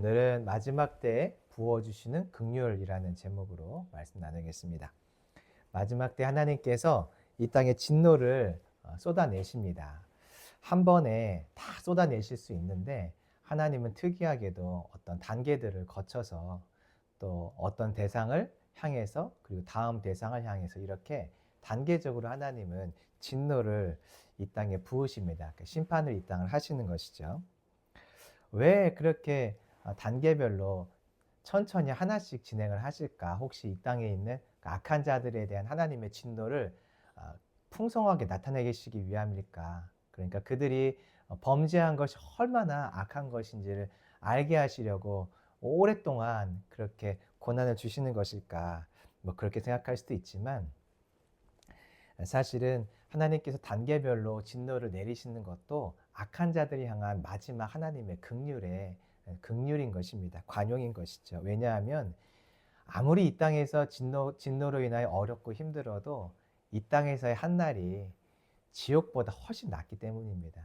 오늘은 마지막 때에 부어주시는 긍휼이라는 제목으로 말씀 나누겠습니다. 마지막 때 하나님께서 이 땅에 진노를 쏟아내십니다. 한 번에 다 쏟아내실 수 있는데 하나님은 특이하게도 어떤 단계들을 거쳐서 또 어떤 대상을 향해서 그리고 다음 대상을 향해서 이렇게 단계적으로 하나님은 진노를 이 땅에 부으십니다. 심판을 이 땅을 하시는 것이죠. 왜 그렇게 단계별로 천천히 하나씩 진행을 하실까? 혹시 이 땅에 있는 악한 자들에 대한 하나님의 진노를 풍성하게 나타내시기 위함일까? 그러니까 그들이 범죄한 것이 얼마나 악한 것인지를 알게 하시려고 오랫동안 그렇게 고난을 주시는 것일까? 뭐 그렇게 생각할 수도 있지만 사실은 하나님께서 단계별로 진노를 내리시는 것도 악한 자들을 향한 마지막 하나님의 긍휼인 것입니다. 관용인 것이죠. 왜냐하면 아무리 이 땅에서 진노로 인하여 어렵고 힘들어도 이 땅에서의 한 날이 지옥보다 훨씬 낫기 때문입니다.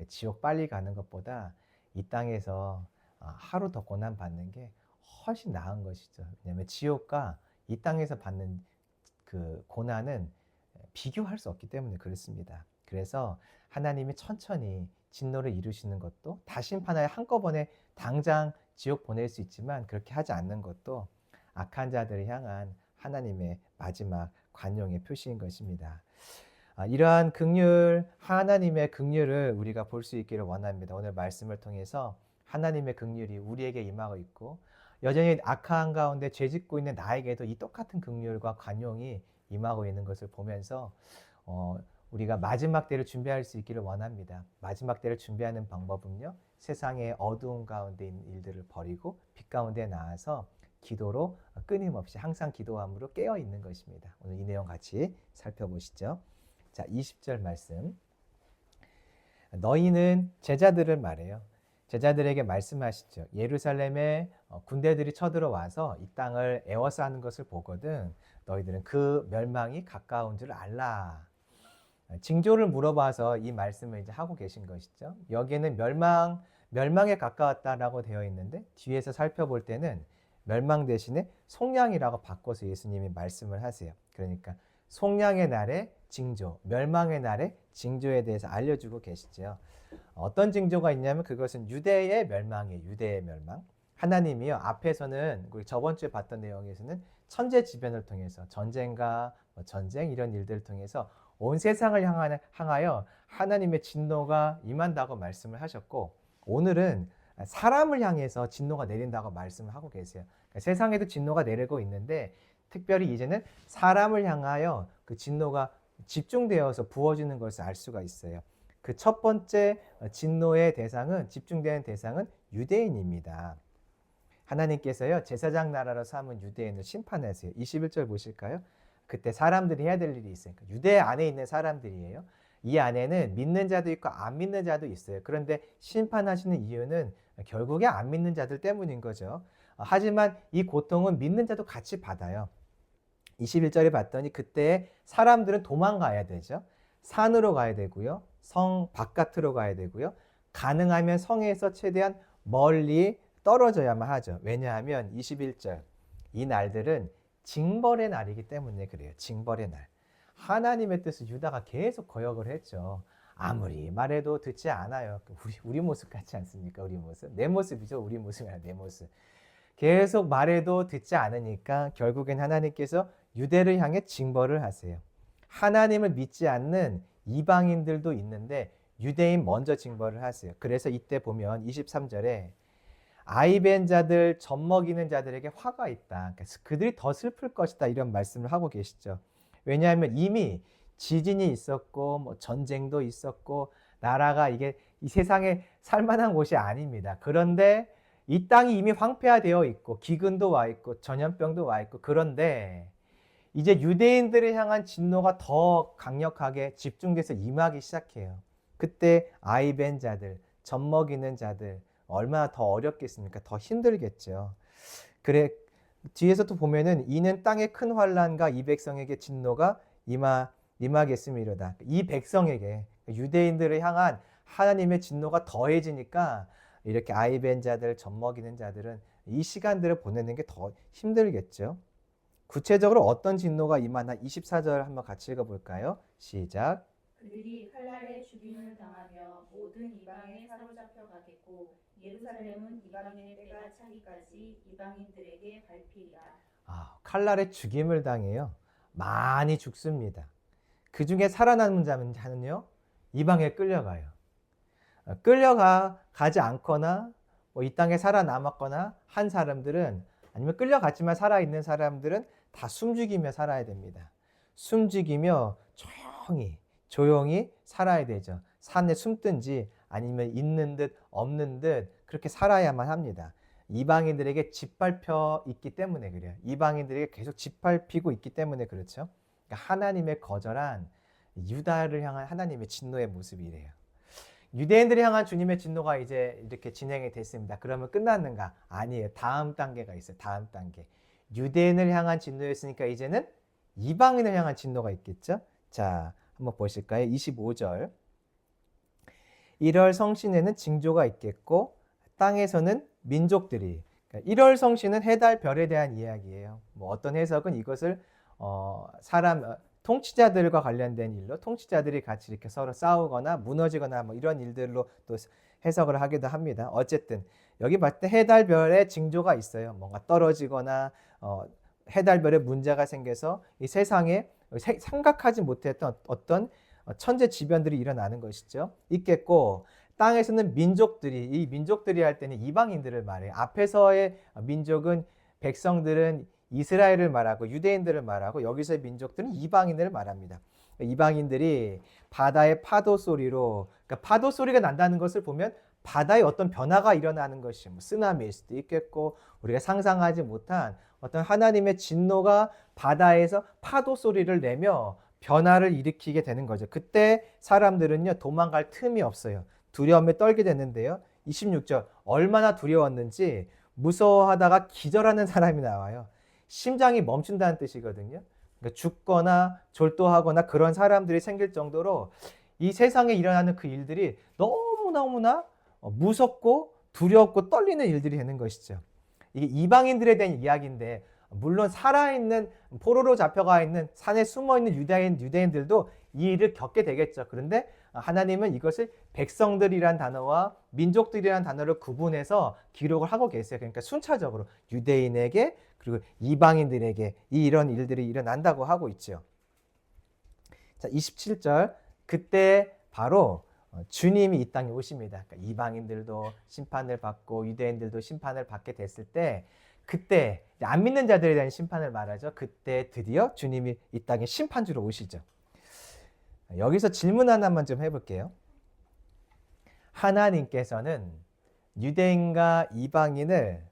지옥 빨리 가는 것보다 이 땅에서 하루 더 고난 받는 게 훨씬 나은 것이죠. 왜냐하면 지옥과 이 땅에서 받는 그 고난은 비교할 수 없기 때문에 그렇습니다. 그래서 하나님이 천천히 진노를 이루시는 것도 다 심판하여 한꺼번에 당장 지옥 보낼 수 있지만 그렇게 하지 않는 것도 악한 자들을 향한 하나님의 마지막 관용의 표시인 것입니다. 이러한 하나님의 긍휼을 우리가 볼 수 있기를 원합니다. 오늘 말씀을 통해서 하나님의 긍휼이 우리에게 임하고 있고 여전히 악한 가운데 죄짓고 있는 나에게도 이 똑같은 긍휼과 관용이 임하고 있는 것을 보면서 우리가 마지막 때를 준비할 수 있기를 원합니다. 마지막 때를 준비하는 방법은요, 세상의 어두운 가운데 있는 일들을 버리고 빛 가운데 나와서 기도로 끊임없이 항상 기도함으로 깨어 있는 것입니다. 오늘 이 내용 같이 살펴보시죠. 자, 20절 말씀. 너희는 제자들을 말해요. 제자들에게 말씀하시죠. 예루살렘에 군대들이 쳐들어와서 이 땅을 에워싸는 것을 보거든 너희들은 그 멸망이 가까운 줄 알라. 징조를 물어봐서 이 말씀을 이제 하고 계신 것이죠. 여기에는 멸망에 가까웠다라고 되어 있는데 뒤에서 살펴볼 때는 멸망 대신에 속량이라고 바꿔서 예수님이 말씀을 하세요. 그러니까 속량의 날의 징조, 멸망의 날의 징조에 대해서 알려주고 계시죠. 어떤 징조가 있냐면 그것은 유대의 멸망이에요. 유대의 멸망. 하나님이요, 앞에서는 우리 저번 주에 봤던 내용에서는 천재지변을 통해서 전쟁과 전쟁 이런 일들을 통해서 온 세상을 향하여 하나님의 진노가 임한다고 말씀을 하셨고, 오늘은 사람을 향해서 진노가 내린다고 말씀을 하고 계세요. 그러니까 세상에도 진노가 내리고 있는데 특별히 이제는 사람을 향하여 그 진노가 집중되어서 부어지는 것을 알 수가 있어요. 그 첫 번째 진노의 대상은, 집중되는 대상은 유대인입니다. 하나님께서요, 제사장 나라로 삼은 유대인을 심판하세요. 21절 보실까요? 그때 사람들이 해야 될 일이 있어요. 유대 안에 있는 사람들이에요. 이 안에는 믿는 자도 있고 안 믿는 자도 있어요. 그런데 심판하시는 이유는 결국에 안 믿는 자들 때문인 거죠. 하지만 이 고통은 믿는 자도 같이 받아요. 21절에 봤더니 그때 사람들은 도망가야 되죠. 산으로 가야 되고요. 성 바깥으로 가야 되고요. 가능하면 성에서 최대한 멀리 떨어져야만 하죠. 왜냐하면 21절, 이 날들은 징벌의 날이기 때문에 그래요. 징벌의 날. 하나님의 뜻을 유다가 계속 거역을 했죠. 아무리 말해도 듣지 않아요. 우리 모습 같지 않습니까? 우리 모습. 내 모습이죠. 우리 모습이 아니라 내 모습. 계속 말해도 듣지 않으니까 결국엔 하나님께서 유대를 향해 징벌을 하세요. 하나님을 믿지 않는 이방인들도 있는데 유대인 먼저 징벌을 하세요. 그래서 이때 보면 23절에 아이벤 자들, 젖먹이는 자들에게 화가 있다. 그래서 그들이 더 슬플 것이다. 이런 말씀을 하고 계시죠. 왜냐하면 이미 지진이 있었고 뭐 전쟁도 있었고 나라가 이게 이 세상에 살만한 곳이 아닙니다. 그런데 이 땅이 이미 황폐화되어 있고 기근도 와 있고 전염병도 와 있고, 그런데 이제 유대인들을 향한 진노가 더 강력하게 집중돼서 임하기 시작해요. 그때 아이벤 자들, 젖먹이는 자들 얼마나 더 어렵겠습니까? 더 힘들겠죠. 그래, 뒤에서 또 보면은 이는 땅의 큰 환난과 이 백성에게 진노가 임하겠음이로다. 이 백성에게, 유대인들을 향한 하나님의 진노가 더해지니까 이렇게 아이벤 자들, 젖먹이는 자들은 이 시간들을 보내는 게 더 힘들겠죠. 구체적으로 어떤 진노가 임하나 24절 한번 같이 읽어볼까요? 시작. 그들이 칼날에 죽임을 당하며 모든 이방에 사로잡혀 가겠고 예루살렘은 이방인의 때가 차기까지 이방인들에게 밟히리라. 칼날에 죽임을 당해요. 많이 죽습니다. 그 중에 살아남은 자는요, 이방에 끌려가요. 끌려가지 않거나 이 땅에 살아남았거나 한 사람들은, 아니면 끌려갔지만 살아있는 사람들은 다 숨죽이며 살아야 됩니다. 숨죽이며 조용히 살아야 되죠. 산에 숨든지 아니면 있는 듯 없는 듯 그렇게 살아야만 합니다. 이방인들에게 짓밟혀 있기 때문에 그래요. 이방인들에게 계속 짓밟히고 있기 때문에 그렇죠. 그러니까 하나님의 거절한 유다를 향한 하나님의 진노의 모습이래요. 유대인들이 향한 주님의 진노가 이제 이렇게 진행이 됐습니다. 그러면 끝났는가? 아니에요. 다음 단계가 있어요. 다음 단계. 유대인을 향한 진노였으니까 이제는 이방인을 향한 진노가 있겠죠? 자, 한번 보실까요? 25절. 1월 성신에는 징조가 있겠고 땅에서는 민족들이, 그러니까 1월 성신은 해달 별에 대한 이야기예요. 뭐 어떤 해석은 이것을 통치자들과 관련된 일로, 통치자들이 같이 이렇게 서로 싸우거나 무너지거나 뭐 이런 일들로 또 해석을 하기도 합니다. 어쨌든 여기 봤을 때 해달별의 징조가 있어요. 뭔가 떨어지거나 해달별에 문제가 생겨서 이 세상에 생각하지 못했던 어떤 천재지변들이 일어나는 것이죠. 있겠고, 땅에서는 민족들이, 이 민족들이 할 때는 이방인들을 말해요. 앞에서의 민족은, 백성들은 이스라엘을 말하고 유대인들을 말하고, 여기서의 민족들은 이방인들을 말합니다. 이방인들이 바다의 파도 소리로, 그러니까 파도 소리가 난다는 것을 보면 바다에 어떤 변화가 일어나는 것이 뭐 쓰나미일 수도 있겠고, 우리가 상상하지 못한 어떤 하나님의 진노가 바다에서 파도 소리를 내며 변화를 일으키게 되는 거죠. 그때 사람들은요, 도망갈 틈이 없어요. 두려움에 떨게 되는데요. 26절, 얼마나 두려웠는지 무서워하다가 기절하는 사람이 나와요. 심장이 멈춘다는 뜻이거든요. 그러니까 죽거나 졸도하거나 그런 사람들이 생길 정도로 이 세상에 일어나는 그 일들이 너무너무나 무섭고 두렵고 떨리는 일들이 되는 것이죠. 이게 이방인들에 대한 이야기인데, 물론 살아있는, 포로로 잡혀가 있는 산에 숨어있는 유대인들도 이 일을 겪게 되겠죠. 그런데 하나님은 이것을 백성들이란 단어와 민족들이란 단어를 구분해서 기록을 하고 계세요. 그러니까 순차적으로 유대인에게 그리고 이방인들에게 이런 일들이 일어난다고 하고 있죠. 자, 27절. 그때 바로 주님이 이 땅에 오십니다. 그러니까 이방인들도 심판을 받고 유대인들도 심판을 받게 됐을 때, 그때 안 믿는 자들에 대한 심판을 말하죠. 그때 드디어 주님이 이 땅에 심판주로 오시죠. 여기서 질문 하나만 좀 해볼게요. 하나님께서는 유대인과 이방인을,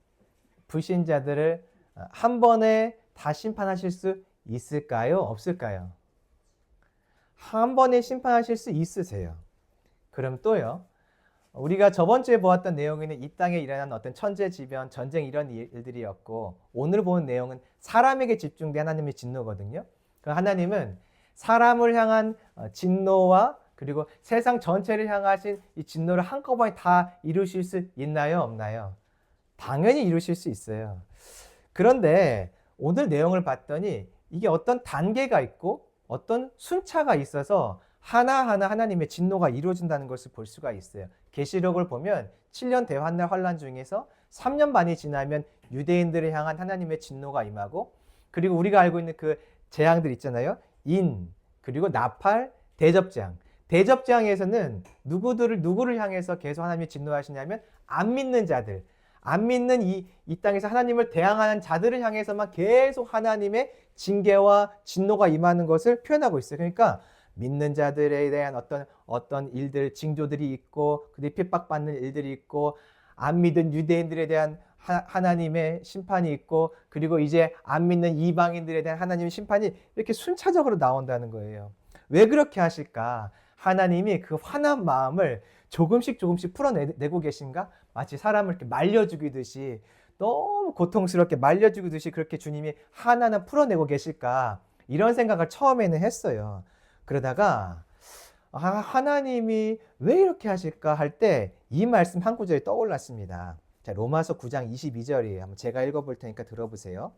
불신자들을 한 번에 다 심판하실 수 있을까요? 없을까요? 한 번에 심판하실 수 있으세요. 그럼 또요, 우리가 저번 주에 보았던 내용에는 이 땅에 일어난 어떤 천재지변, 전쟁 이런 일들이었고, 오늘 보는 내용은 사람에게 집중된 하나님의 진노거든요. 그 하나님은 사람을 향한 진노와 그리고 세상 전체를 향하신 이 진노를 한꺼번에 다 이루실 수 있나요? 없나요? 당연히 이루실 수 있어요. 그런데 오늘 내용을 봤더니 이게 어떤 단계가 있고 어떤 순차가 있어서 하나하나 하나님의 진노가 이루어진다는 것을 볼 수가 있어요. 계시록을 보면 7년 대환란 환란 중에서 3년 반이 지나면 유대인들을 향한 하나님의 진노가 임하고, 그리고 우리가 알고 있는 그 재앙들 있잖아요. 그리고 나팔, 대접재앙. 대접재앙에서는 누구를 향해서 계속 하나님이 진노하시냐면 안 믿는 자들, 안 믿는 이 땅에서 하나님을 대항하는 자들을 향해서만 계속 하나님의 징계와 진노가 임하는 것을 표현하고 있어요. 그러니까 믿는 자들에 대한 어떤 일들, 징조들이 있고, 그들이 핍박받는 일들이 있고, 안 믿은 유대인들에 대한 하나님의 심판이 있고, 그리고 이제 안 믿는 이방인들에 대한 하나님의 심판이 이렇게 순차적으로 나온다는 거예요. 왜 그렇게 하실까? 하나님이 그 화난 마음을 조금씩 풀어내고 계신가? 마치 사람을 이렇게 말려 죽이듯이, 너무 고통스럽게 말려 죽이듯이 그렇게 주님이 하나하나 풀어내고 계실까? 이런 생각을 처음에는 했어요. 그러다가 하나님이 왜 이렇게 하실까 할 때 이 말씀 한 구절이 떠올랐습니다. 자, 로마서 9장 22절이에요. 한번 제가 읽어볼 테니까 들어보세요.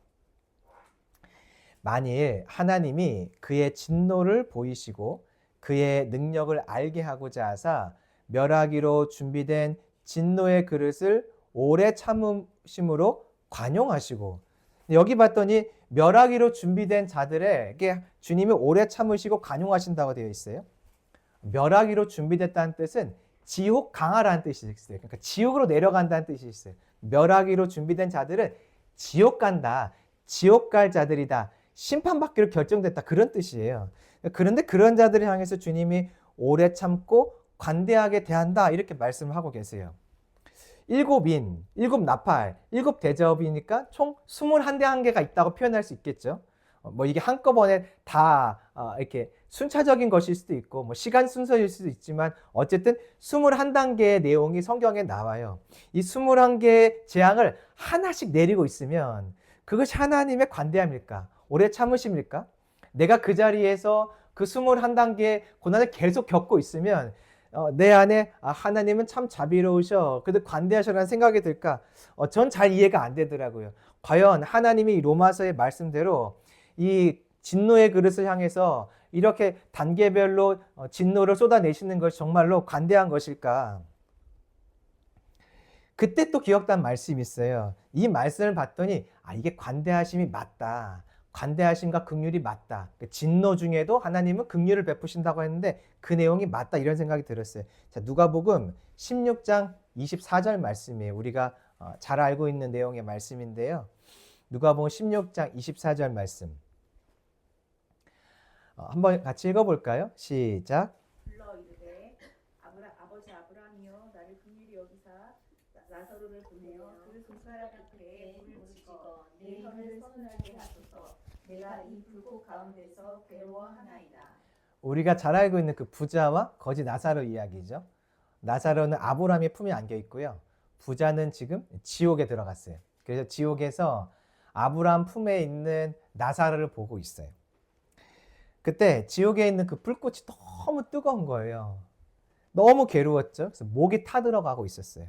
만일 하나님이 그의 진노를 보이시고 그의 능력을 알게 하고자 하사 멸하기로 준비된 진노의 그릇을 오래 참으심으로 관용하시고, 여기 봤더니 멸하기로 준비된 자들에게 주님이 오래 참으시고 관용하신다고 되어 있어요. 멸하기로 준비됐다는 뜻은 지옥 강하라는 뜻이 있어요. 그러니까 지옥으로 내려간다는 뜻이 있어요. 멸하기로 준비된 자들은 지옥 간다, 지옥 갈 자들이다, 심판받기로 결정됐다, 그런 뜻이에요. 그런데 그런 자들을 향해서 주님이 오래 참고 관대하게 대한다, 이렇게 말씀을 하고 계세요. 일곱 나팔, 일곱 대접이니까 총 21대한계가 있다고 표현할 수 있겠죠. 뭐 이게 한꺼번에 다 이렇게 순차적인 것일 수도 있고 뭐 시간 순서일 수도 있지만 어쨌든 21단계의 내용이 성경에 나와요. 이 21개의 재앙을 하나씩 내리고 있으면 그것이 하나님의 관대함일까? 오래 참으심일까? 내가 그 자리에서 그 21단계의 고난을 계속 겪고 있으면 내 안에 하나님은 참 자비로우셔, 그래도 관대하셔라는 생각이 들까? 전 잘 이해가 안 되더라고요. 과연 하나님이 로마서의 말씀대로 이 진노의 그릇을 향해서 이렇게 단계별로 진노를 쏟아내시는 것이 정말로 관대한 것일까? 그때 또 기억단 말씀이 있어요. 이 말씀을 봤더니 이게 관대하심이 맞다. 관대하심과 긍휼이 맞다. 진노 중에도 하나님은 긍휼을 베푸신다고 했는데 그 내용이 맞다, 이런 생각이 들었어요. 자, 누가복음 16장 24절 말씀이에요. 우리가 잘 알고 있는 내용의 말씀인데요. 누가복음 16장 24절 말씀. 한번 같이 읽어볼까요? 시작. 불러 이르되 아버지 아브라함이여 나를 긍휼히 여기사 나사로를 보내어 그 손가락 끝에 불을 붙이고 내 혀를 서늘하게 하소서. 내가 이 불꽃 가운데서 괴로워하나이다. 우리가 잘 알고 있는 그 부자와 거지 나사로 이야기죠. 나사로는 아브라함의 품에 안겨 있고요. 부자는 지금 지옥에 들어갔어요. 그래서 지옥에서 아브라함 품에 있는 나사로를 보고 있어요. 그때 지옥에 있는 그 불꽃이 너무 뜨거운 거예요. 너무 괴로웠죠. 그래서 목이 타들어가고 있었어요.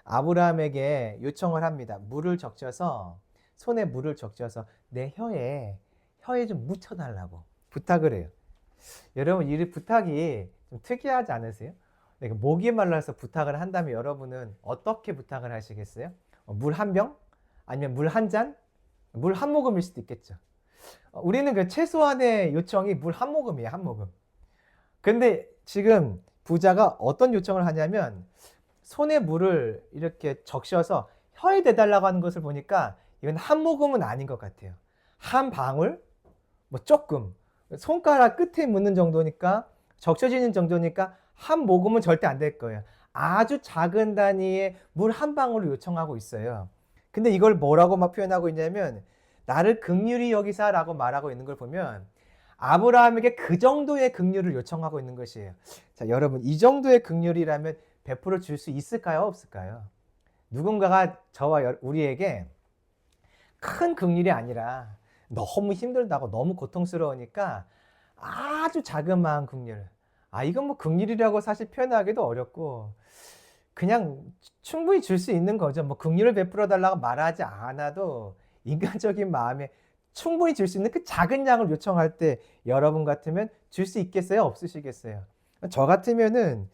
아브라함에게 요청을 합니다. 물을 적셔서, 손에 물을 적셔서 내 혀에 좀 묻혀달라고 부탁을 해요. 여러분, 이 부탁이 좀 특이하지 않으세요? 목이 말라서 부탁을 한다면 여러분은 어떻게 부탁을 하시겠어요? 물 한 병? 아니면 물 한 잔? 물 한 모금일 수도 있겠죠. 우리는 그 최소한의 요청이 물 한 모금이에요, 한 모금. 근데 지금 부자가 어떤 요청을 하냐면 손에 물을 이렇게 적셔서 혀에 대달라고 하는 것을 보니까 이건 한 모금은 아닌 것 같아요. 한 방울? 뭐 조금. 손가락 끝에 묻는 정도니까, 적셔지는 정도니까 한 모금은 절대 안 될 거예요. 아주 작은 단위의 물 한 방울을 요청하고 있어요. 근데 이걸 뭐라고 막 표현하고 있냐면 나를 긍휼히 여기사라고 말하고 있는 걸 보면 아브라함에게 그 정도의 긍휼을 요청하고 있는 것이에요. 자, 여러분, 이 정도의 긍휼이라면 베풀어 줄 수 있을까요? 없을까요? 누군가가 저와 우리에게 큰 긍휼이 아니라 너무 힘들다고, 너무 고통스러우니까 아주 자그마한 긍휼. 이건 뭐 긍휼이라고 사실 표현하기도 어렵고 그냥 충분히 줄 수 있는 거죠. 뭐 긍휼을 베풀어 달라고 말하지 않아도 인간적인 마음에 충분히 줄 수 있는 그 작은 양을 요청할 때 여러분 같으면 줄 수 있겠어요? 없으시겠어요? 저 같으면은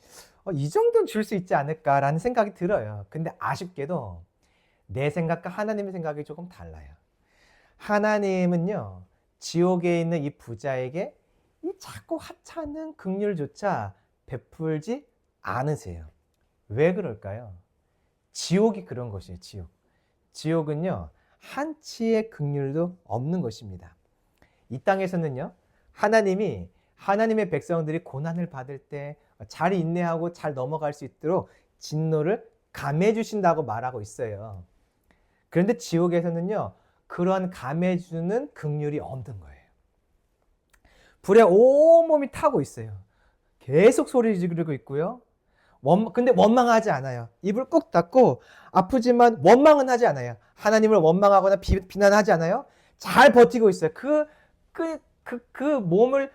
이 정도는 줄 수 있지 않을까라는 생각이 들어요. 근데 아쉽게도 내 생각과 하나님의 생각이 조금 달라요. 하나님은요, 지옥에 있는 이 부자에게 이 작고 하찮은 긍휼조차 베풀지 않으세요. 왜 그럴까요? 지옥이 그런 것이에요, 지옥. 지옥은요, 한치의 긍휼도 없는 것입니다. 이 땅에서는요, 하나님이 하나님의 백성들이 고난을 받을 때 잘 인내하고 잘 넘어갈 수 있도록 진노를 감해 주신다고 말하고 있어요. 그런데 지옥에서는요, 그런 감해 주는 긍휼이 없는 거예요. 불에 온몸이 타고 있어요. 계속 소리 지르고 있고요. 근데 원망하지 않아요. 입을 꾹 닫고 아프지만 원망은 하지 않아요. 하나님을 원망하거나 비난하지 않아요. 잘 버티고 있어요. 그 몸을,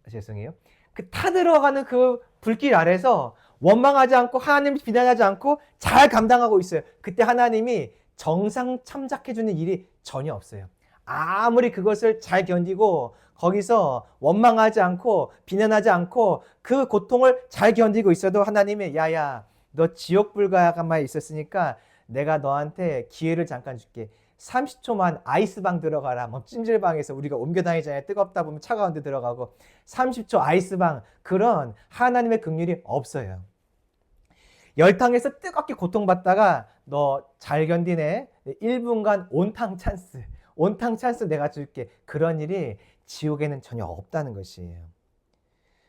죄송해요. 그 타들어가는 그 불길 아래서 원망하지 않고 하나님을 비난하지 않고 잘 감당하고 있어요. 그때 하나님이 정상 참작해주는 일이 전혀 없어요. 아무리 그것을 잘 견디고 거기서 원망하지 않고 비난하지 않고 그 고통을 잘 견디고 있어도 하나님이 야야 너 지옥 불가야가만 있었으니까 내가 너한테 기회를 잠깐 줄게. 30초만 아이스방 들어가라. 뭐 찜질방에서 우리가 옮겨 다니잖아요. 뜨겁다 보면 차가운 데 들어가고 30초 아이스방 그런 하나님의 긍휼이 없어요. 열탕에서 뜨겁게 고통받다가 너 잘 견디네. 1분간 온탕 찬스 내가 줄게. 그런 일이 지옥에는 전혀 없다는 것이에요.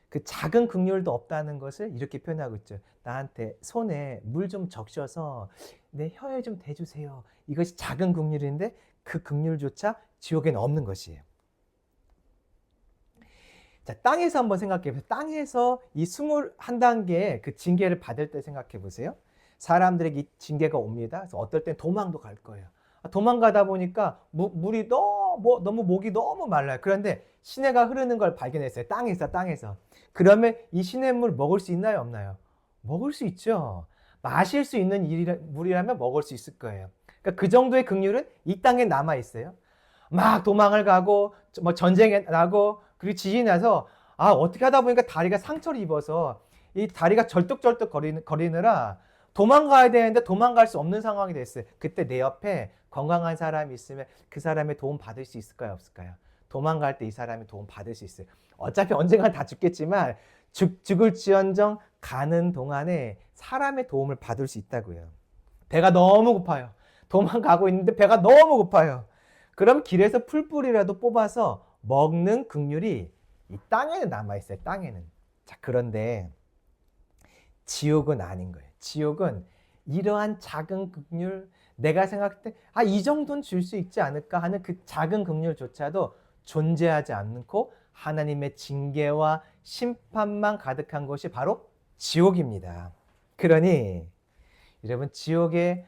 그 작은 긍휼도 없다는 것을 이렇게 표현하고 있죠. 나한테 손에 물 좀 적셔서 내 혀에 좀 대주세요. 이것이 작은 긍휼인데 그 긍휼조차 지옥에는 없는 것이에요. 자, 땅에서 한번 생각해 보세요. 땅에서 이 21단계의 그 징계를 받을 때 생각해 보세요. 사람들에게 이 징계가 옵니다. 그래서 어떨 땐 도망도 갈 거예요. 도망가다 보니까 물이 너무 목이 너무 말라요. 그런데 시내가 흐르는 걸 발견했어요. 땅에서. 그러면 이 시냇물 먹을 수 있나요, 없나요? 먹을 수 있죠. 마실 수 있는 물이라면 먹을 수 있을 거예요. 그러니까 그 정도의 긍휼은 이 땅에 남아 있어요. 막 도망을 가고 뭐 전쟁에 나고 그리고 지진이 나서 어떻게 하다 보니까 다리가 상처를 입어서 이 다리가 절뚝절뚝 거리느라 도망가야 되는데 도망갈 수 없는 상황이 됐어요. 그때 내 옆에 건강한 사람이 있으면 그 사람의 도움 받을 수 있을까요, 없을까요? 도망갈 때 이 사람이 도움 받을 수 있어요. 어차피 언젠간 다 죽겠지만 죽을지언정 가는 동안에 사람의 도움을 받을 수 있다고요. 배가 너무 고파요. 도망가고 있는데 배가 너무 고파요. 그럼 길에서 풀뿌리라도 뽑아서 먹는 긍휼이 이 땅에는 남아있어요. 땅에는. 자, 그런데 지옥은 아닌 거예요. 지옥은 이러한 작은 긍휼, 내가 생각할 때 이 정도는 줄 수 있지 않을까 하는 그 작은 긍휼조차도 존재하지 않고 하나님의 징계와 심판만 가득한 것이 바로 지옥입니다. 그러니 여러분 지옥에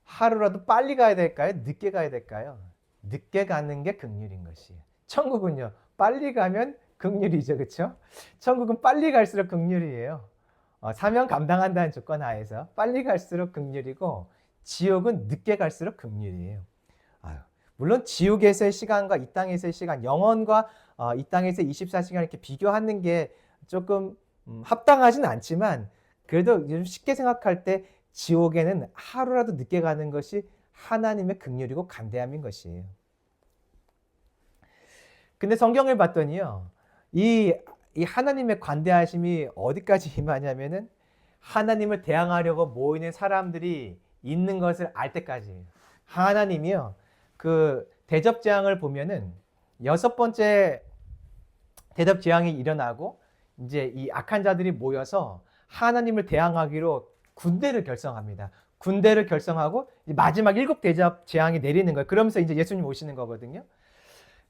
하루라도 빨리 가야 될까요? 늦게 가야 될까요? 늦게 가는 게 긍휼인 것이에요. 천국은요, 빨리 가면 긍휼이죠, 그렇죠? 천국은 빨리 갈수록 긍휼이에요. 사명 감당한다는 조건 하에서 빨리 갈수록 긍휼이고 지옥은 늦게 갈수록 긍휼이에요. 물론 지옥에서의 시간과 이 땅에서의 시간, 영원과 이 땅에서의 24시간 이렇게 비교하는 게 조금 합당하진 않지만 그래도 좀 쉽게 생각할 때 지옥에는 하루라도 늦게 가는 것이 하나님의 긍휼이고 간대함인 것이에요. 근데 성경을 봤더니요, 이 하나님의 관대하심이 어디까지 임하냐면은 하나님을 대항하려고 모이는 사람들이 있는 것을 알 때까지예요. 하나님이요, 그 대접 재앙을 보면은 6번째 대접 재앙이 일어나고 이제 이 악한 자들이 모여서 하나님을 대항하기로 군대를 결성합니다. 군대를 결성하고 마지막 7 대접 재앙이 내리는 거예요. 그러면서 이제 예수님 오시는 거거든요.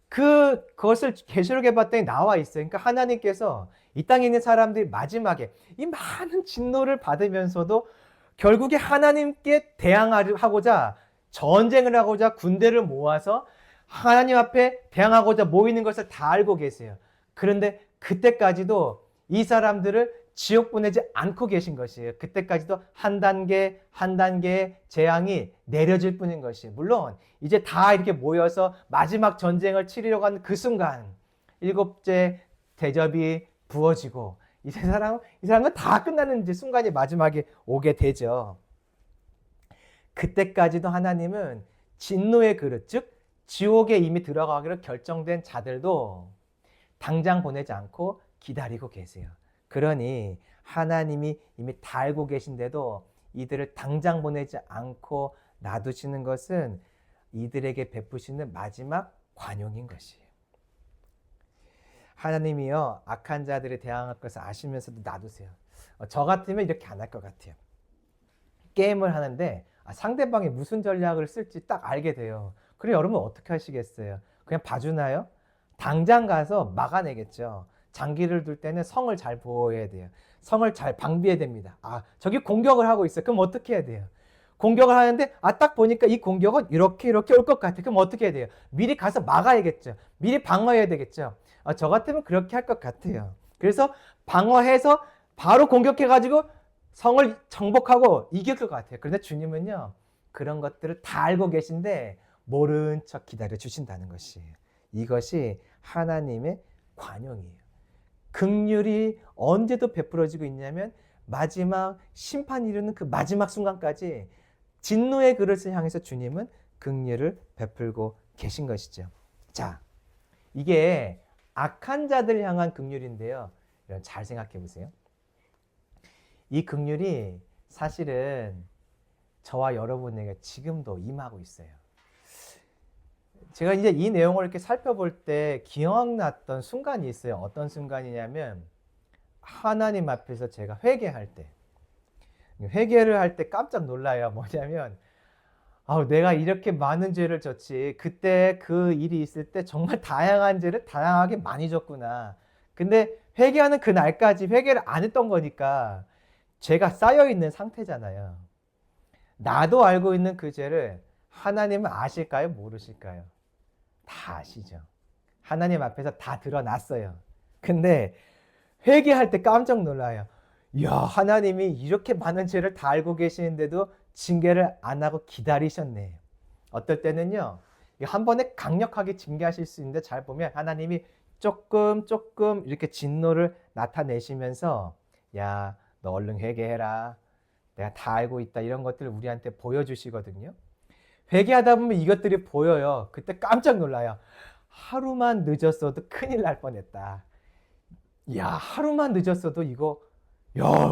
그것을 계시록에 봤더니 나와 있어요. 그러니까 하나님께서 이 땅에 있는 사람들이 마지막에 이 많은 진노를 받으면서도 결국에 하나님께 대항하고자 전쟁을 하고자 군대를 모아서 하나님 앞에 대항하고자 모이는 것을 다 알고 계세요. 그런데 그때까지도 이 사람들을 지옥 보내지 않고 계신 것이에요. 그때까지도 한 단계 한 단계의 재앙이 내려질 뿐인 것이에요. 물론 이제 다 이렇게 모여서 마지막 전쟁을 치르려고 하는 그 순간 7째 대접이 부어지고 이 사람은 다 끝나는 이제 순간이 마지막에 오게 되죠. 그때까지도 하나님은 진노의 그릇, 즉 지옥에 이미 들어가기로 결정된 자들도 당장 보내지 않고 기다리고 계세요. 그러니 하나님이 이미 다 알고 계신데도 이들을 당장 보내지 않고 놔두시는 것은 이들에게 베푸시는 마지막 관용인 것이에요. 하나님이요, 악한 자들에 대항할 것을 아시면서도 놔두세요. 저 같으면 이렇게 안 할 것 같아요. 게임을 하는데 상대방이 무슨 전략을 쓸지 딱 알게 돼요. 그래 여러분 어떻게 하시겠어요? 그냥 봐주나요? 당장 가서 막아내겠죠. 장기를 둘 때는 성을 잘 보호해야 돼요. 성을 잘 방비해야 됩니다. 저기 공격을 하고 있어요. 그럼 어떻게 해야 돼요? 공격을 하는데 딱 보니까 이 공격은 이렇게 올 것 같아. 그럼 어떻게 해야 돼요? 미리 가서 막아야겠죠. 미리 방어해야 되겠죠. 저 같으면 그렇게 할 것 같아요. 그래서 방어해서 바로 공격해가지고 성을 정복하고 이길 것 같아요. 그런데 주님은요, 그런 것들을 다 알고 계신데 모른 척 기다려 주신다는 것이에요. 이것이 하나님의 관용이에요. 긍휼이 언제도 베풀어지고 있냐면 마지막 심판 이르는 그 마지막 순간까지 진노의 그릇을 향해서 주님은 긍휼을 베풀고 계신 것이죠. 자, 이게 악한 자들 향한 긍휼인데요. 잘 생각해 보세요. 이 긍휼이 사실은 저와 여러분에게 지금도 임하고 있어요. 제가 이제 이 내용을 이렇게 살펴볼 때 기억났던 순간이 있어요. 어떤 순간이냐면 하나님 앞에서 제가 회개할 때, 회개를 할 때 깜짝 놀라요. 뭐냐면 내가 이렇게 많은 죄를 졌지. 그때 그 일이 있을 때 정말 다양한 죄를 다양하게 많이 졌구나. 근데 회개하는 그 날까지 회개를 안 했던 거니까 죄가 쌓여 있는 상태잖아요. 나도 알고 있는 그 죄를 하나님은 아실까요? 모르실까요? 다 아시죠. 하나님 앞에서 다 드러났어요. 근데 회개할 때 깜짝 놀라요. 이야, 하나님이 이렇게 많은 죄를 다 알고 계시는데도 징계를 안 하고 기다리셨네. 어떨 때는요, 한 번에 강력하게 징계하실 수 있는데 잘 보면 하나님이 조금 이렇게 진노를 나타내시면서 야, 너 얼른 회개해라. 내가 다 알고 있다. 이런 것들을 우리한테 보여주시거든요. 회개하다 보면 이것들이 보여요. 그때 깜짝 놀라요. 하루만 늦었어도 큰일 날 뻔했다. 야, 하루만 늦었어도 이거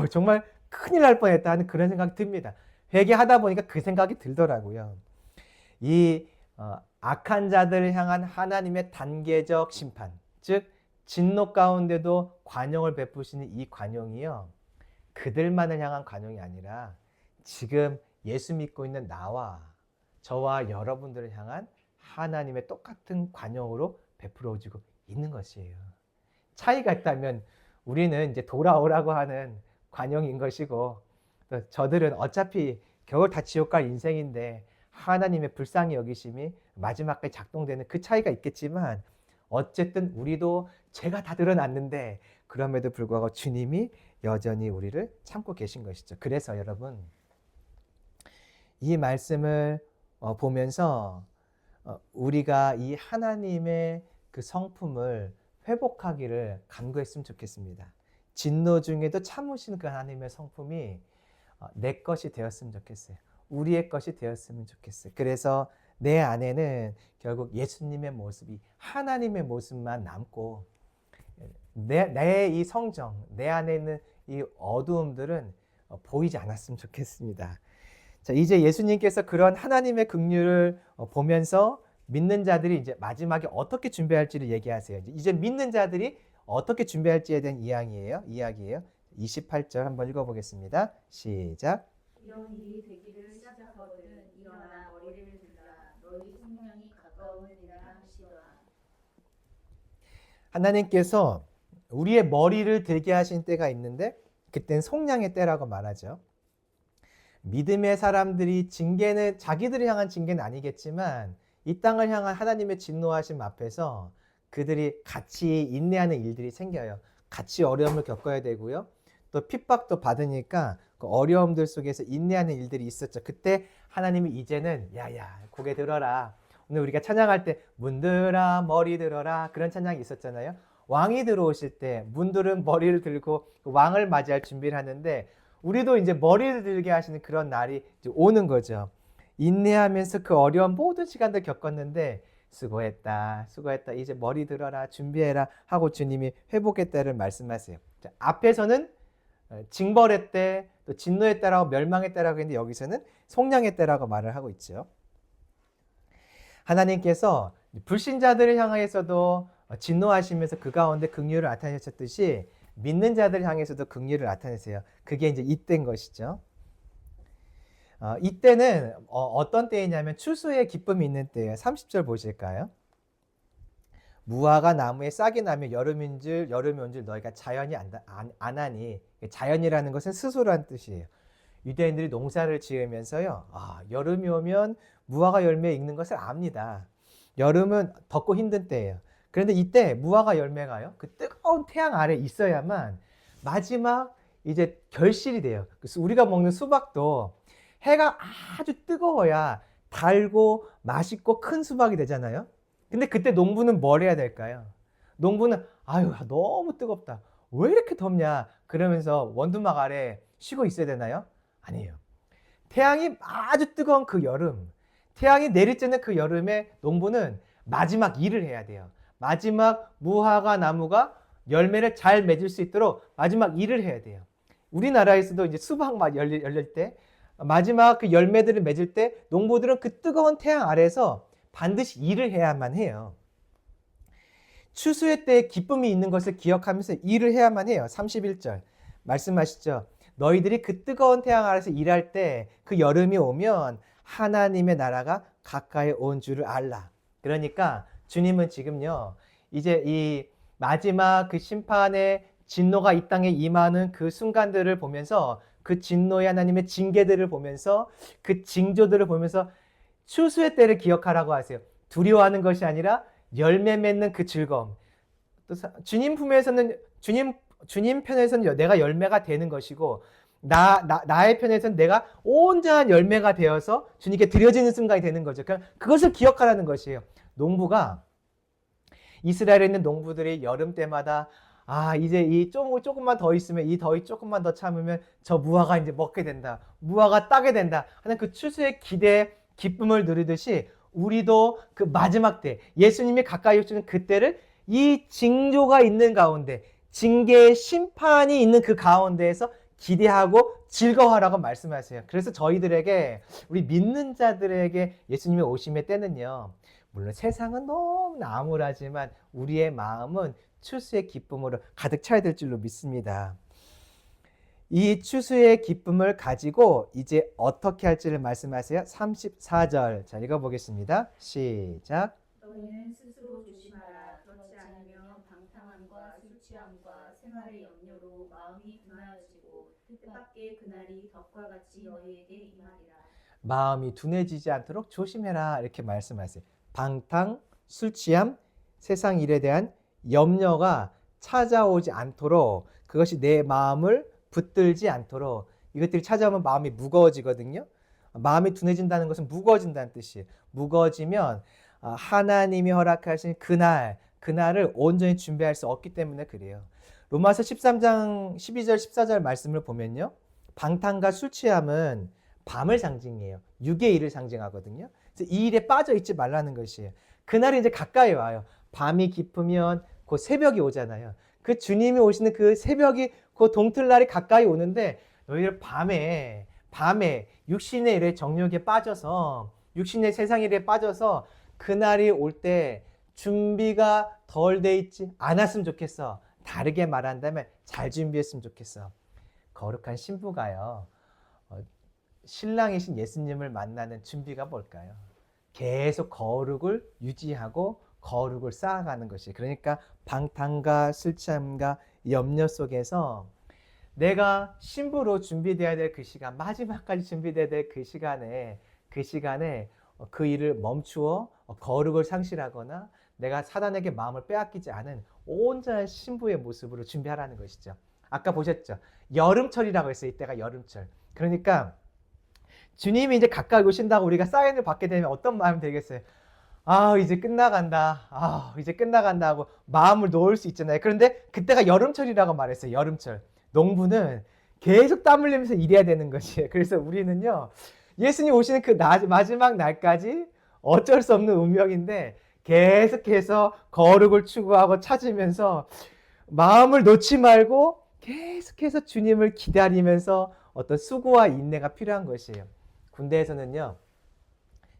정말 큰일 날 뻔했다 하는 그런 생각이 듭니다. 회개하다 보니까 그 생각이 들더라고요. 이 악한 자들을 향한 하나님의 단계적 심판, 즉 진노 가운데도 관용을 베푸시는 이 관용이요, 그들만을 향한 관용이 아니라 지금 예수 믿고 있는 나와 저와 여러분들을 향한 하나님의 똑같은 관용으로 베풀어지고 있는 것이에요. 차이가 있다면 우리는 이제 돌아오라고 하는 관용인 것이고, 또 저들은 어차피 겨울 다 지옥 갈 인생인데 하나님의 불쌍히 여기심이 마지막까지 작동되는 그 차이가 있겠지만, 어쨌든 우리도 죄가 다 드러났는데 그럼에도 불구하고 주님이 여전히 우리를 참고 계신 것이죠. 그래서 여러분, 이 말씀을 보면서 우리가 이 하나님의 그 성품을 회복하기를 간구했으면 좋겠습니다. 진노 중에도 참으시는 그 하나님의 성품이 내 것이 되었으면 좋겠어요. 우리의 것이 되었으면 좋겠어요. 그래서 내 안에는 결국 예수님의 모습이, 하나님의 모습만 남고 내 이 성정, 내 안에 있는 이 어두움들은 보이지 않았으면 좋겠습니다. 자, 이제 예수님께서 그런 하나님의 긍휼을 보면서 믿는 자들이 이제 마지막에 어떻게 준비할지를 얘기하세요. 이제 믿는 자들이 어떻게 준비할지에 대한 이야기예요. 28절 한번 읽어보겠습니다. 시작. 이런 일이 되기를 시작하거든 일어나 머리를 들라 너희 생명이 가까우니라 하시더라. 하나님께서 우리의 머리를 들게 하신 때가 있는데 그때는 속량의 때라고 말하죠. 믿음의 사람들이 징계는 자기들을 향한 징계는 아니겠지만 이 땅을 향한 하나님의 진노하심 앞에서 그들이 같이 인내하는 일들이 생겨요. 같이 어려움을 겪어야 되고요. 또 핍박도 받으니까 그 어려움들 속에서 인내하는 일들이 있었죠. 그때 하나님이 이제는 야야 고개 들어라. 오늘 우리가 찬양할 때 문들아 머리 들어라 그런 찬양이 있었잖아요. 왕이 들어오실 때 문들은 머리를 들고 왕을 맞이할 준비를 하는데 우리도 이제 머리를 들게 하시는 그런 날이 이제 오는 거죠. 인내하면서 그 어려운 모든 시간들 겪었는데 수고했다. 이제 머리 들어라. 준비해라. 하고 주님이 회복의 때를 말씀하세요. 자, 앞에서는 징벌의 때, 또 진노의 때라고 멸망의 때라고 했는데 여기서는 속량의 때라고 말을 하고 있죠. 하나님께서 불신자들을 향해서도 진노하시면서 그 가운데 긍휼을 나타내셨듯이 믿는 자들 향해서도 긍휼을 나타내세요. 그게 이제 이때인 것이죠. 이때는 어떤 때이냐면 추수의 기쁨이 있는 때예요. 30절 보실까요? 무화과 나무에 싹이 나면 여름이 온 줄 너희가 자연히 안 하니. 자연이라는 것은 스스로란 뜻이에요. 유대인들이 농사를 지으면서요. 여름이 오면 무화과 열매 익는 것을 압니다. 여름은 덥고 힘든 때예요. 그런데 이때 무화과 열매가요. 그 뜨거운 태양 아래 있어야만 마지막 이제 결실이 돼요. 그래서 우리가 먹는 수박도 해가 아주 뜨거워야 달고 맛있고 큰 수박이 되잖아요. 근데 그때 농부는 뭘 해야 될까요? 농부는 아유 너무 뜨겁다. 왜 이렇게 덥냐? 그러면서 원두막 아래 쉬고 있어야 되나요? 아니에요. 태양이 아주 뜨거운 그 여름, 태양이 내리쬐는 그 여름에 농부는 마지막 일을 해야 돼요. 마지막 무화과 나무가 열매를 잘 맺을 수 있도록 마지막 일을 해야 돼요. 우리나라에서도 이제 수박 막 열릴 때 마지막 그 열매들을 맺을 때 농부들은 그 뜨거운 태양 아래에서 반드시 일을 해야만 해요. 추수의 때에 기쁨이 있는 것을 기억하면서 일을 해야만 해요. 31절 말씀하시죠. 너희들이 그 뜨거운 태양 아래서 일할 때 그 여름이 오면 하나님의 나라가 가까이 온 줄을 알라. 그러니까 주님은 지금요. 이제 이 마지막 그 심판의 진노가 이 땅에 임하는 그 순간들을 보면서 그 진노의 하나님의 징계들을 보면서 그 징조들을 보면서 추수의 때를 기억하라고 하세요. 두려워하는 것이 아니라 열매 맺는 그 즐거움. 또 주님 품에서는 주님 편에서는 내가 열매가 되는 것이고 나의 편에서는 내가 온전한 열매가 되어서 주님께 드려지는 순간이 되는 거죠. 그러니까 그것을 기억하라는 것이에요. 농부가 이스라엘에 있는 농부들이 여름 때마다 이제 이 조금만 더 있으면 이 더위 조금만 더 참으면 저 무화과 이제 먹게 된다. 무화과 따게 된다. 하는 그 추수의 기대 기쁨을 누리듯이 우리도 그 마지막 때 예수님이 가까이 오시는 그때를 이 징조가 있는 가운데 징계의 심판이 있는 그 가운데에서 기대하고 즐거워하라고 말씀하세요. 그래서 저희들에게 우리 믿는 자들에게 예수님의 오심의 때는요. 물론 세상은 너무나 암울하지만 우리의 마음은 추수의 기쁨으로 가득 차야 될 줄로 믿습니다. 이 추수의 기쁨을 가지고 이제 어떻게 할지를 말씀하세요. 34절 자 읽어보겠습니다. 시작. 너희는 스스로 조심하라. 그렇지 않으면 방탕함과 술 취함과 생활의 염려로 마음이 둔하여지고 뜻밖의 그날이 덕과 같이 너희에게 임하리라. 마음이 둔해지지 않도록 조심해라 이렇게 말씀하세요. 방탕, 술 취함, 세상 일에 대한 염려가 찾아오지 않도록 그것이 내 마음을 붙들지 않도록 이것들이 찾아오면 마음이 무거워지거든요. 마음이 둔해진다는 것은 무거워진다는 뜻이에요. 무거워지면 하나님이 허락하신 그날을 온전히 준비할 수 없기 때문에 그래요. 로마서 13장 12절 14절 말씀을 보면요. 방탕과 술 취함은 밤을 상징해요. 육의 일을 상징하거든요. 그래서 이 일에 빠져 있지 말라는 것이에요. 그날이 이제 가까이 와요. 밤이 깊으면 곧 새벽이 오잖아요. 그 주님이 오시는 그 새벽이 그 동틀날이 가까이 오는데 너희들 밤에 육신의 일에 정욕에 빠져서 육신의 세상 일에 빠져서 그날이 올 때 준비가 덜 돼 있지 않았으면 좋겠어. 다르게 말한다면 잘 준비했으면 좋겠어. 거룩한 신부가요. 신랑이신 예수님을 만나는 준비가 뭘까요? 계속 거룩을 유지하고 거룩을 쌓아가는 것이. 그러니까 방탕과 술 취함과 염려 속에서 내가 신부로 준비되어야 될 그 시간, 마지막까지 준비되어야 될 그 시간에 그 일을 멈추어 거룩을 상실하거나 내가 사단에게 마음을 빼앗기지 않은 온전한 신부의 모습으로 준비하라는 것이죠. 아까 보셨죠? 여름철이라고 했어요. 이때가 여름철. 그러니까 주님이 이제 가까이 오신다고 우리가 사인을 받게 되면 어떤 마음이 들겠어요? 이제 끝나간다. 이제 끝나간다 하고 마음을 놓을 수 있잖아요. 그런데 그때가 여름철이라고 말했어요. 여름철. 농부는 계속 땀 흘리면서 일해야 되는 것이에요. 그래서 우리는요. 예수님 오시는 그 마지막 날까지 어쩔 수 없는 운명인데 계속해서 거룩을 추구하고 찾으면서 마음을 놓지 말고 계속해서 주님을 기다리면서 어떤 수고와 인내가 필요한 것이에요. 군대에서는요.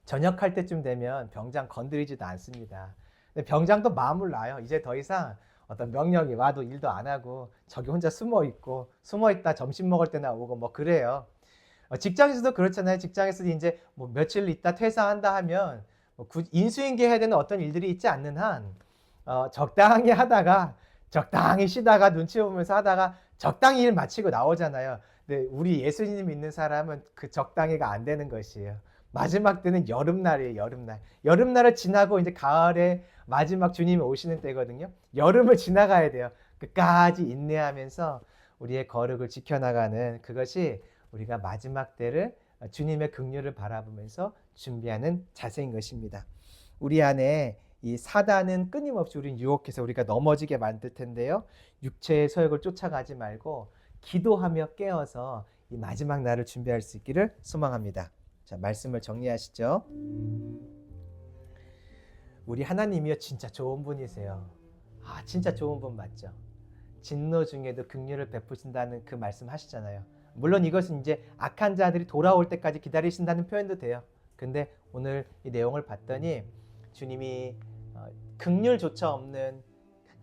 전역할 때쯤 되면 병장 건드리지도 않습니다. 근데 병장도 마음을 놔요. 이제 더 이상 어떤 명령이 와도 일도 안 하고 저기 혼자 숨어 있다 점심 먹을 때 나오고 뭐 그래요. 직장에서도 그렇잖아요. 직장에서도 이제 뭐 며칠 있다 퇴사한다 하면 인수인계 해야 되는 어떤 일들이 있지 않는 한 적당히 하다가 적당히 쉬다가 눈치 보면서 하다가 적당히 일 마치고 나오잖아요. 근데 우리 예수님 믿는 사람은 그 적당히가 안 되는 것이에요. 마지막 때는 여름날이에요, 여름날. 여름날을 지나고 이제 가을에 마지막 주님이 오시는 때거든요. 여름을 지나가야 돼요. 끝까지 인내하면서 우리의 거룩을 지켜나가는 그것이 우리가 마지막 때를 주님의 긍휼을 바라보면서 준비하는 자세인 것입니다. 우리 안에 이 사단은 끊임없이 우리를 유혹해서 우리가 넘어지게 만들 텐데요. 육체의 소욕을 쫓아가지 말고 기도하며 깨어서 이 마지막 날을 준비할 수 있기를 소망합니다. 자, 말씀을 정리하시죠. 우리 하나님이요 진짜 좋은 분이세요. 진짜 좋은 분 맞죠? 진노 중에도 긍휼을 베푸신다는 그 말씀 하시잖아요. 물론 이것은 이제 악한 자들이 돌아올 때까지 기다리신다는 표현도 돼요. 근데 오늘 이 내용을 봤더니 주님이 긍휼조차 없는,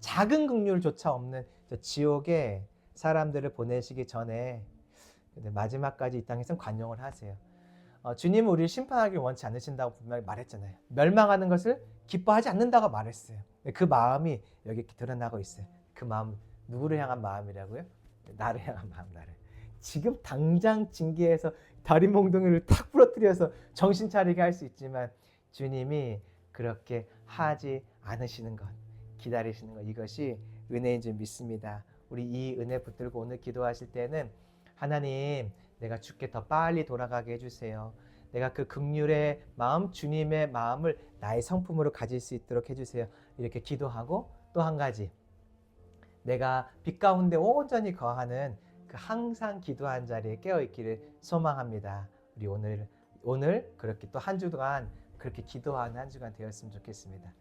작은 긍휼조차 없는 저 지옥에 사람들을 보내시기 전에 마지막까지 이 땅에서 관용을 하세요. 주님은 우리를 심판하길 원치 않으신다고 분명히 말했잖아요. 멸망하는 것을 기뻐하지 않는다고 말했어요. 그 마음이 여기 이렇게 드러나고 있어요. 그 마음 누구를 향한 마음이라고요? 나를 향한 마음, 나를. 지금 당장 징계해서 다리 몽둥이를 탁 부러뜨려서 정신 차리게 할 수 있지만 주님이 그렇게 하지 않으시는 것, 기다리시는 것, 이것이 은혜인 줄 믿습니다. 우리 이 은혜 붙들고 오늘 기도하실 때는 하나님, 내가 주께 더 빨리 돌아가게 해주세요. 내가 그 긍휼의 마음, 주님의 마음을 나의 성품으로 가질 수 있도록 해주세요. 이렇게 기도하고 또 한 가지, 내가 빛 가운데 온전히 거하는 그 항상 기도한 자리에 깨어있기를 소망합니다. 우리 오늘 그렇게 또 한 주간 그렇게 기도하는 한 주간 되었으면 좋겠습니다.